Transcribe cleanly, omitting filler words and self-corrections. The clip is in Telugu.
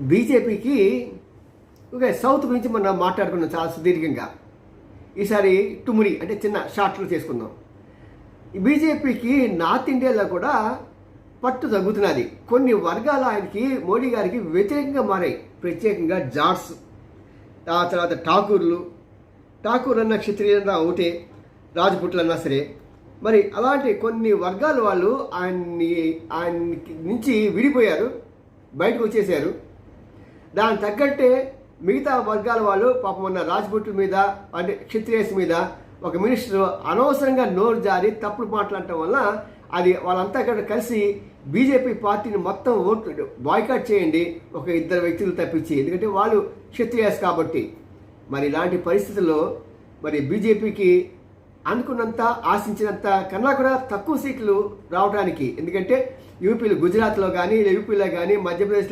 బీజేపీకి ఓకే, సౌత్ గురించి మనం మాట్లాడుకున్నాం చాలా సుదీర్ఘంగా. ఈసారి టుమురి అంటే చిన్న షార్ట్లు చేసుకుందాం. బీజేపీకి నార్త్ ఇండియాలో కూడా పట్టు తగ్గుతున్నది. కొన్ని వర్గాలు ఆయనకి మోడీ గారికి వ్యతిరేకంగా మారాయి. ప్రత్యేకంగా జాట్స్, ఆ తర్వాత ఠాకూర్ అన్న క్షత్రియులన్నా ఒకటే, రాజపుట్లు అన్నా సరే. మరి అలాంటి కొన్ని వర్గాల వాళ్ళు ఆయన నుంచి విడిపోయారు, బయటకు వచ్చేసారు. దానికి తగ్గట్టే మిగతా వర్గాల వాళ్ళు పాపం ఉన్న రాజ్పుట్ల మీద అంటే క్షత్రియస్ మీద ఒక మినిస్టర్ అనవసరంగా నోరు జారి తప్పుడు మాట్లాడటం వల్ల అది వాళ్ళంతా ఇక్కడ కలిసి బీజేపీ పార్టీని మొత్తం ఓట్లు బాయ్కాట్ చేయండి, ఒక ఇద్దరు వ్యక్తులు తప్పించి, ఎందుకంటే వాళ్ళు క్షత్రియస్ కాబట్టి. మరి ఇలాంటి పరిస్థితుల్లో మరి బీజేపీకి అనుకున్నంత ఆశించినంత కన్నా కూడా తక్కువ సీట్లు రావడానికి, ఎందుకంటే యూపీలో గుజరాత్లో కానీ యూపీలో కానీ మధ్యప్రదేశ్